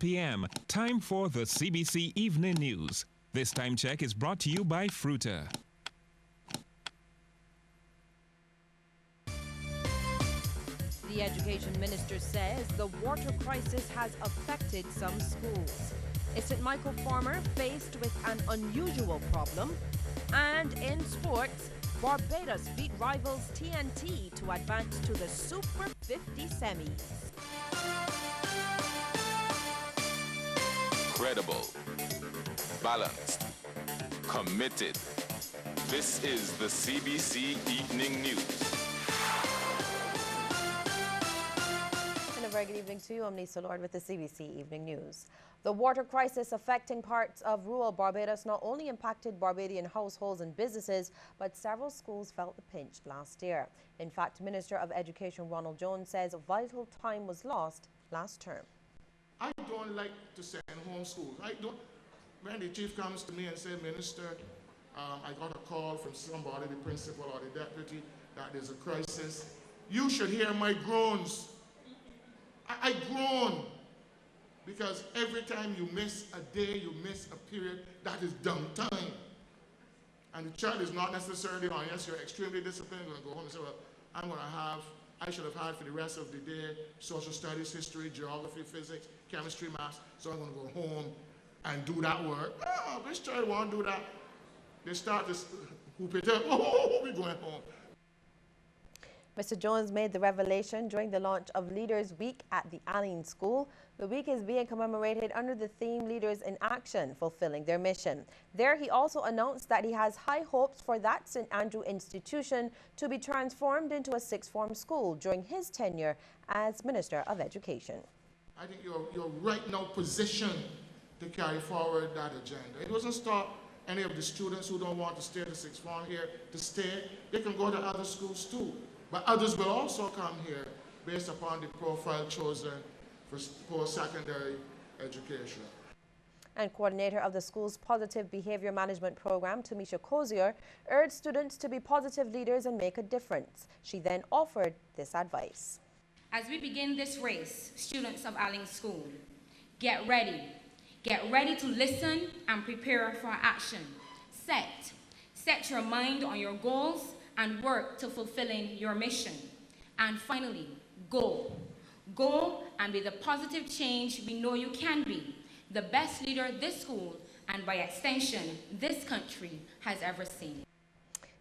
p.m. Time for the CBC Evening News. This time check is brought to you by Fruta. The Education Minister says the water crisis has affected some schools. Is St. Michael Farmer faced with an unusual problem? And in sports, Barbados beat rivals TNT to advance to the Super 50 semis. Credible, balanced, committed. This is the CBC Evening News. And a very good evening to you. I'm Lisa Lord with the CBC Evening News. The water crisis affecting parts of rural Barbados not only impacted Barbadian households and businesses, but several schools felt the pinch last year. In fact, Minister of Education Ronald Jones says vital time was lost last term. I don't like to send home schools. When the chief comes to me and says, Minister, I got a call from somebody, the principal or the deputy, that there's a crisis. You should hear my groans. I groan because every time you miss a day, you miss a period, that is downtime. And the child is not necessarily, unless you're extremely disciplined, going to go home and say, well, I should have had for the rest of the day social studies, history, geography, physics, chemistry, maths, so I'm going to go home and do that work. Oh, this child won't do that. They start to hoop it up. Oh, we're going home. Mr. Jones made the revelation during the launch of Leaders Week at the Allen School. The week is being commemorated under the theme Leaders in Action, Fulfilling Their Mission. There he also announced that he has high hopes for that St. Andrew institution to be transformed into a sixth form school during his tenure as Minister of Education. I think you're right now positioned to carry forward that agenda. It doesn't stop any of the students who don't want to stay at the sixth form here to stay. They can go to other schools too. But others will also come here based upon the profile chosen for post-secondary education. And coordinator of the school's Positive Behavior Management Program, Tamisha Cozier, urged students to be positive leaders and make a difference. She then offered this advice. As we begin this race, students of Allen School, get ready. Get ready to listen and prepare for action. Set your mind on your goals and work to fulfilling your mission. And finally, go. Go and be the positive change we know you can be, the best leader this school, and by extension, this country has ever seen.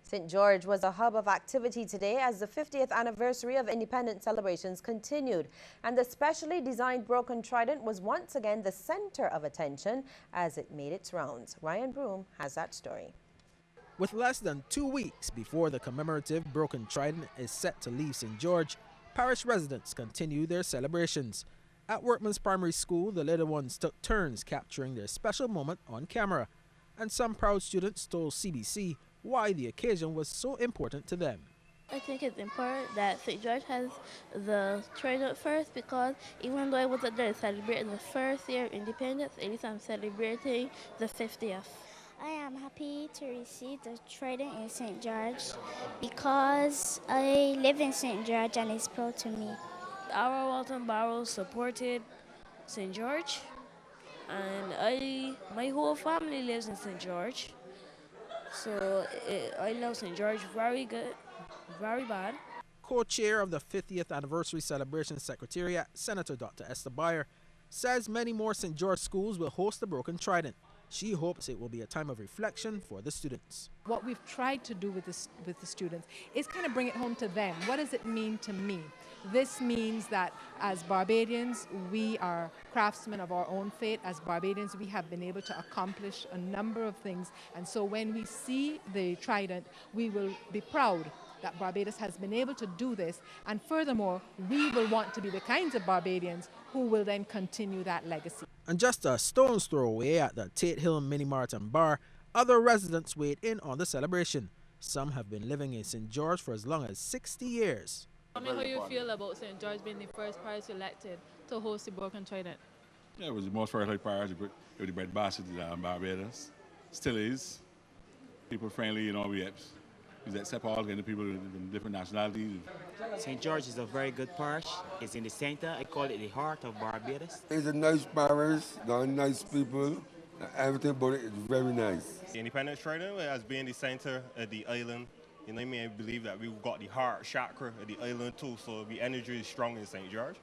St. George was a hub of activity today as the 50th anniversary of independence celebrations continued. And the specially designed Broken Trident was once again the center of attention as it made its rounds. Ryan Broom has that story. With less than 2 weeks before the commemorative Broken Trident is set to leave St. George, parish residents continue their celebrations. At Workman's Primary School, the little ones took turns capturing their special moment on camera. And some proud students told CBC why the occasion was so important to them. I think it's important that St. George has the trident first because even though I wasn't there celebrating the first year of independence, at least I'm celebrating the 50th. I am happy to receive the trident in St. George because I live in St. George and it's proud to me. Our Walton Barrow supported St. George and my whole family lives in St. George. So I love St. George very good, very bad. Co-chair of the 50th anniversary celebration secretariat, Senator Dr. Esther Beyer, says many more St. George schools will host the Broken Trident. She hopes it will be a time of reflection for the students. What we've tried to do with the students is kind of bring it home to them. What does it mean to me? This means that as Barbadians, we are craftsmen of our own fate. As Barbadians, we have been able to accomplish a number of things. And so when we see the trident, we will be proud that Barbados has been able to do this. And furthermore, we will want to be the kinds of Barbadians who will then continue that legacy. And just a stone's throw away at the Tate Hill Mini Marathon Bar, other residents weighed in on the celebration. Some have been living in St. George for as long as 60 years. Tell me how you feel about St. George being the first parish elected to host the Broken Trident. Yeah, it was the most fertile parish with the breadbasket in Barbados. Still is. People friendly, we have accept all kind of people with different nationalities. St. George is a very good parish. It's in the center. I call it the heart of Barbados. It's a nice parish, got nice people. Everything about it is very nice. The Independence Trident as being the center of the island, you know what I mean? I believe that we've got the heart chakra of the island too, so the energy is strong in St. George.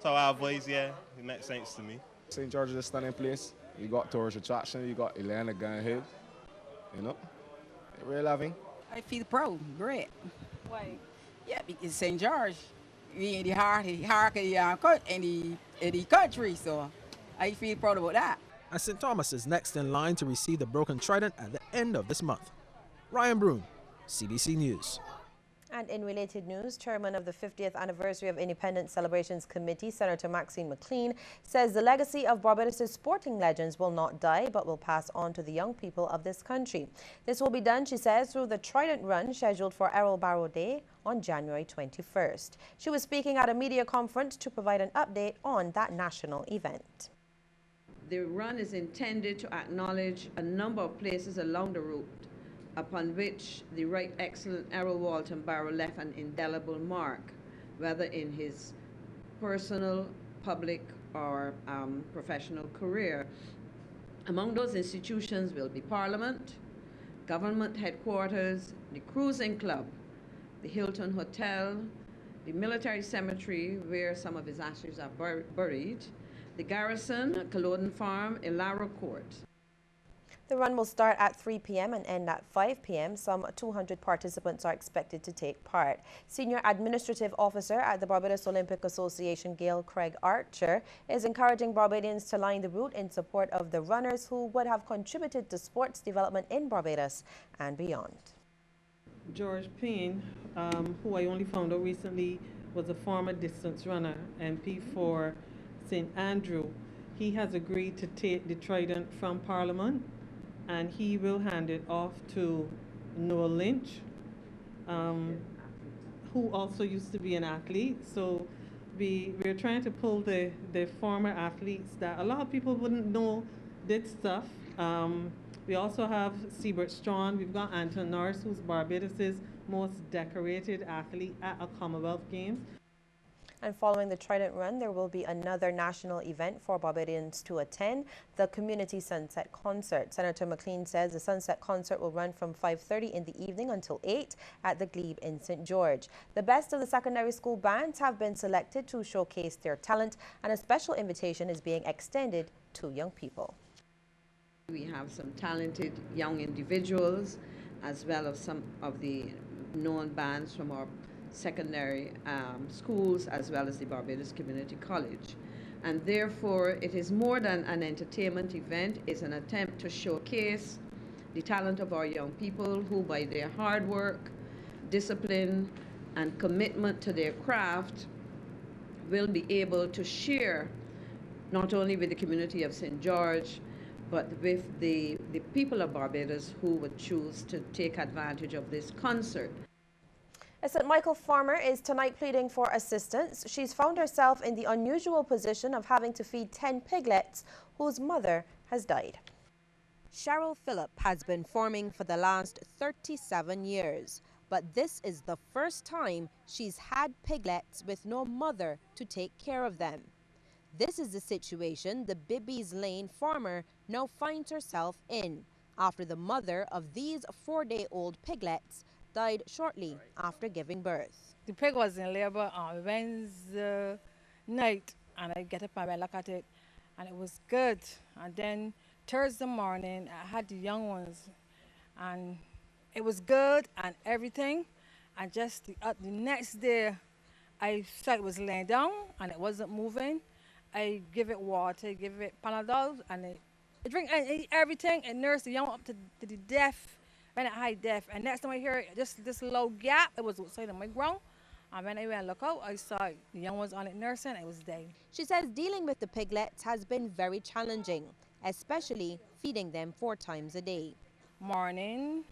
So our voice, yeah, it makes sense to me. St. George is a stunning place. You got tourist attraction, you got Elena Gun Hill, you know? Very loving. I feel proud, great. Why? Yeah, because St. George, we in the heart of the country, so I feel proud about that. And St. Thomas is next in line to receive the broken trident at the end of this month. Ryan Broom, CBC News. And in related news, Chairman of the 50th Anniversary of Independence Celebrations Committee, Senator Maxine McLean, says the legacy of Barbados' sporting legends will not die but will pass on to the young people of this country. This will be done, she says, through the Trident Run scheduled for Errol Barrow Day on January 21st. She was speaking at a media conference to provide an update on that national event. The run is intended to acknowledge a number of places along the route upon which the Right Excellent Errol Walton Barrow left an indelible mark, whether in his personal, public, or professional career. Among those institutions will be Parliament, government headquarters, the Cruising Club, the Hilton Hotel, the military cemetery where some of his ashes are buried, the Garrison, Culloden Farm, Ilara Court. The run will start at 3 p.m. and end at 5 p.m. Some 200 participants are expected to take part. Senior Administrative Officer at the Barbados Olympic Association, Gail Craig Archer, is encouraging Barbadians to line the route in support of the runners who would have contributed to sports development in Barbados and beyond. George Payne, who I only found out recently was a former distance runner, MP for St. Andrew. He has agreed to take the trident from Parliament, and he will hand it off to Noel Lynch, who also used to be an athlete. So we're trying to pull the former athletes that a lot of people wouldn't know did stuff. We also have Siebert Strawn. We've got Anton Norris, who's Barbados' most decorated athlete at a Commonwealth Games. And following the Trident Run, there will be another national event for Barbadians to attend, the Community Sunset Concert. Senator McLean says the Sunset Concert will run from 5:30 in the evening until 8 at the Glebe in St. George. The best of the secondary school bands have been selected to showcase their talent, and a special invitation is being extended to young people. We have some talented young individuals, as well as some of the known bands from our secondary schools, as well as the Barbados Community College. And therefore, it is more than an entertainment event. It's an attempt to showcase the talent of our young people who, by their hard work, discipline, and commitment to their craft, will be able to share not only with the community of St. George, but with the people of Barbados who would choose to take advantage of this concert. St. Michael Farmer is tonight pleading for assistance. She's found herself in the unusual position of having to feed 10 piglets whose mother has died. Cheryl Phillip has been farming for the last 37 years, but this is the first time she's had piglets with no mother to take care of them. This is the situation the Bibby's Lane farmer now finds herself in after the mother of these 4-day-old piglets died shortly after giving birth. The pig was in labor on Wednesday night, and I get up and I look at it, and it was good. And then Thursday morning, I had the young ones, and it was good and everything. And just the next day, I saw it was laying down and it wasn't moving. I give it water, give it Panadol, and it drink and eat everything, and nurse the young up to the death. When at high def, and next time I hear just this low gap, it was outside of my ground. And when I went to look out, I saw the young ones on it nursing, it was dead. She says dealing with the piglets has been very challenging, especially feeding them 4 times a day. Morning,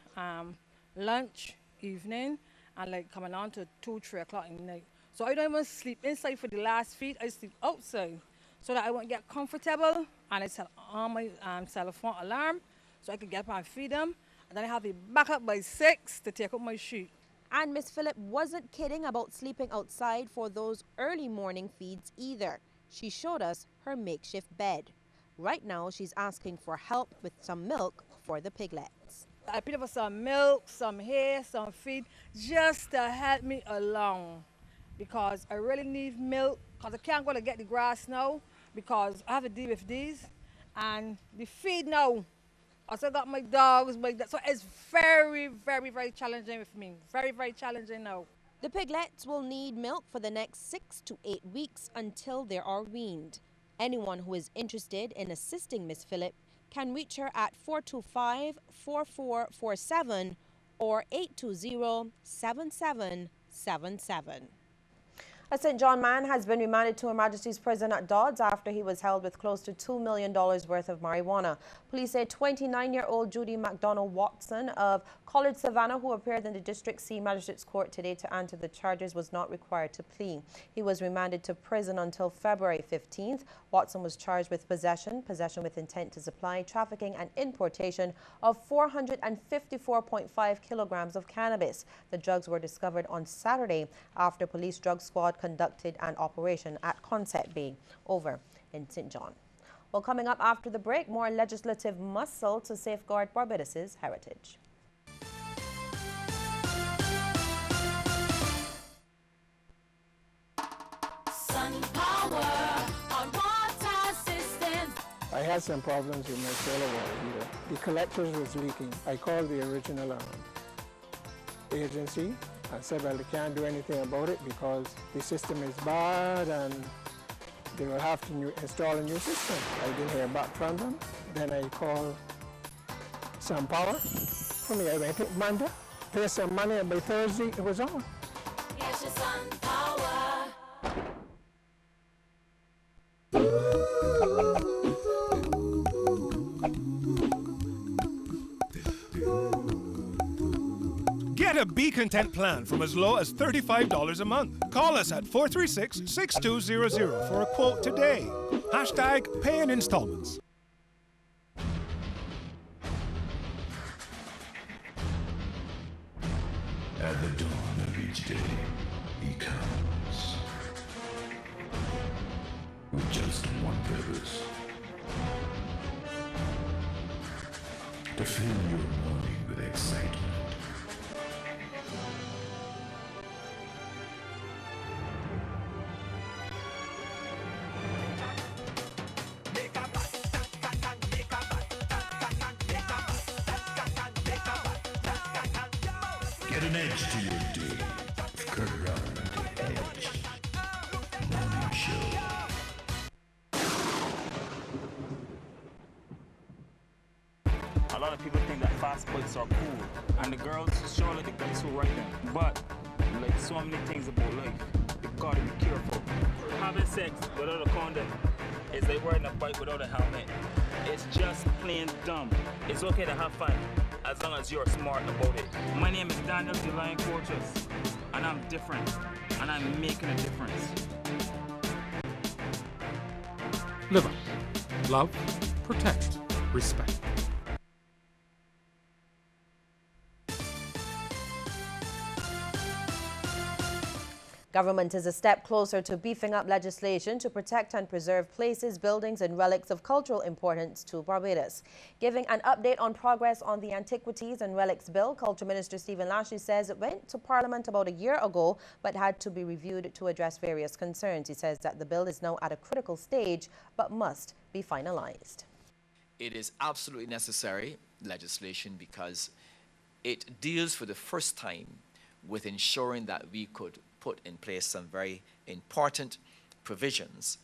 lunch, evening, and like coming on to 2, 3 o'clock in the night. So I don't even sleep inside for the last feed, I sleep outside so that I won't get comfortable, and I set on my cell phone alarm so I could get up and feed them. And then I have to be back up by 6 to take up my sheet. And Miss Phillip wasn't kidding about sleeping outside for those early morning feeds either. She showed us her makeshift bed. Right now, she's asking for help with some milk for the piglets. I paid for some milk, some hay, some feed, just to help me along. Because I really need milk, because I can't go to get the grass now, because I have to deal with these. And the feed now, I still got my dogs, so it's very, very, very challenging with me. Very, very challenging now. The piglets will need milk for the next 6 to 8 weeks until they are weaned. Anyone who is interested in assisting Miss Phillip can reach her at 425-4447 or 820-7777. A St. John man has been remanded to Her Majesty's Prison at Dodds after he was held with close to $2 million worth of marijuana. Police say 29-year-old Judy McDonald Watson of College Savannah, who appeared in the District C Magistrates Court today to answer the charges, was not required to plea. He was remanded to prison until February 15th. Watson was charged with possession with intent to supply, trafficking and importation of 454.5 kilograms of cannabis. The drugs were discovered on Saturday after police drug squad conducted an operation at Concept Bay over in St. John. Well, coming up after the break, more legislative muscle to safeguard Barbados's heritage. I had some problems with my solar water heater. The collectors was leaking. I called the original agency and said, well, they can't do anything about it because the system is bad and they will have to install a new system. I didn't hear back from them. Then I called Sun Power. For me, I went to Monday, paid some money, and by Thursday it was on. Get your Sun Power. Get a Be Content plan from as low as $35 a month. Call us at 436-6200 for a quote today. Hashtag pay in installments. At the dawn of each day, he comes with just one purpose: to fill your morning with excitement. Get an edge to your day. Kurt Rowland, Edge. Morning Show. A lot of people think that fast bikes are cool, and the girls, surely the guys who ride them. But, like so many things about life, you gotta be careful. Having sex without a condom is like riding a bike without a helmet. It's just plain dumb. It's okay to have fun, as long as you're smart about it. My name is Daniel the Lion Coaches, and I'm different, and I'm making a difference. Live up. Love, protect, respect. Government is a step closer to beefing up legislation to protect and preserve places, buildings and relics of cultural importance to Barbados. Giving an update on progress on the Antiquities and Relics Bill, Culture Minister Stephen Lashley says it went to Parliament about a year ago but had to be reviewed to address various concerns. He says that the bill is now at a critical stage but must be finalized. It is absolutely necessary legislation because it deals for the first time with ensuring that we could put in place some very important provisions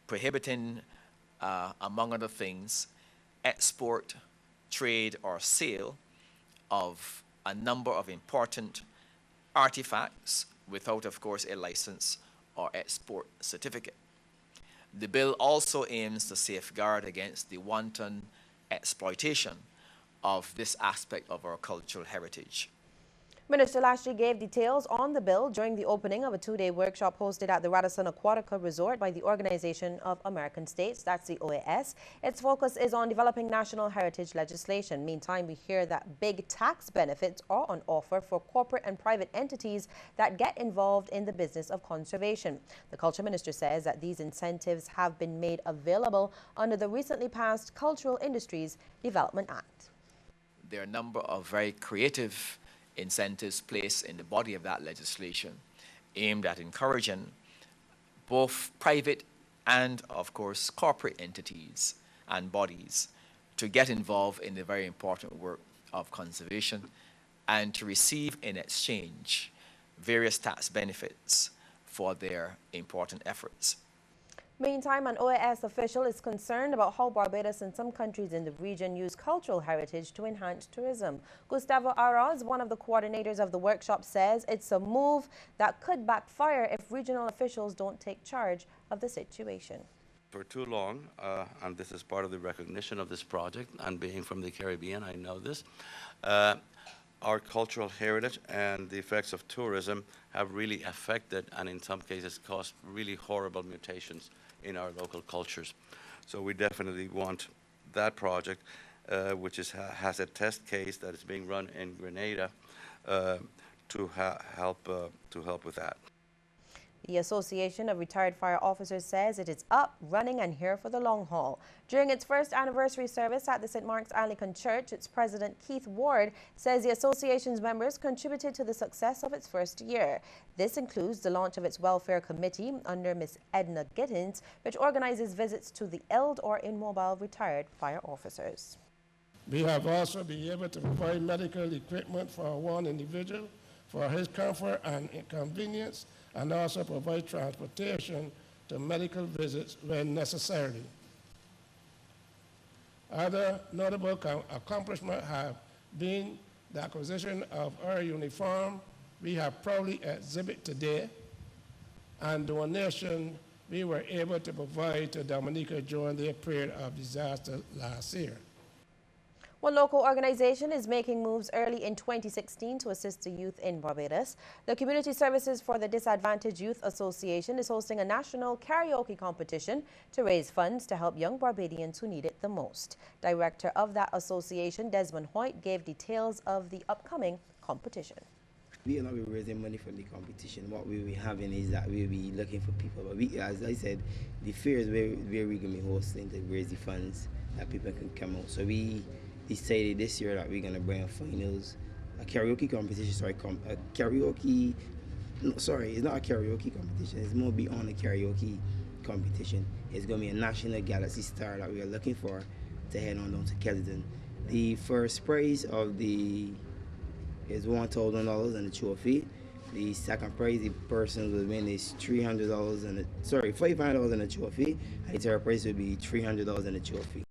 prohibiting, among other things, export, trade, or sale of a number of important artifacts without, of course, a license or export certificate. The bill also aims to safeguard against the wanton exploitation of this aspect of our cultural heritage. Minister Lashley gave details on the bill during the opening of a two-day workshop hosted at the Radisson Aquatica Resort by the Organization of American States, that's the OAS. Its focus is on developing national heritage legislation. Meantime, we hear that big tax benefits are on offer for corporate and private entities that get involved in the business of conservation. The Culture Minister says that these incentives have been made available under the recently passed Cultural Industries Development Act. There are a number of very creative incentives placed in the body of that legislation aimed at encouraging both private and, of course, corporate entities and bodies to get involved in the very important work of conservation and to receive in exchange various tax benefits for their important efforts. Meantime, an OAS official is concerned about how Barbados and some countries in the region use cultural heritage to enhance tourism. Gustavo Araz, one of the coordinators of the workshop, says it's a move that could backfire if regional officials don't take charge of the situation. For too long, and this is part of the recognition of this project, and being from the Caribbean, I know this, our cultural heritage and the effects of tourism have really affected and in some cases caused really horrible mutations in our local cultures. So we definitely want that project, which has a test case that is being run in Grenada, to help with that. The Association of Retired Fire Officers says it is up, running and here for the long haul. During its first anniversary service at the St. Mark's Anglican Church, its president Keith Ward says the association's members contributed to the success of its first year. This includes the launch of its welfare committee under Miss Edna Gittins, which organizes visits to the ill or immobile retired fire officers. We have also been able to provide medical equipment for one individual for his comfort and convenience, and also provide transportation to medical visits when necessary. Other notable accomplishments have been the acquisition of our uniform we have proudly exhibit today, and donation we were able to provide to Dominica during their period of disaster last year. One local organization is making moves early in 2016 to assist the youth in Barbados. The Community Services for the Disadvantaged Youth Association is hosting a national karaoke competition to raise funds to help young Barbadians who need it the most. Director of that association, Desmond Hoyt, gave details of the upcoming competition. We are not raising money for the competition. What we'll be having is that we'll be looking for people. But we, as I said, the fair is where we're going to be hosting to raise the funds that people can come out. So we decided this year that we're going to bring a finals, a karaoke competition, sorry, it's not a karaoke competition, it's more beyond a karaoke competition. It's going to be a national galaxy star that we are looking for to head on down to Kellyton. The first prize of is $1,000 and a trophy. The second prize, the person will win is $500 and a trophy. And the third prize will be $300 and a trophy.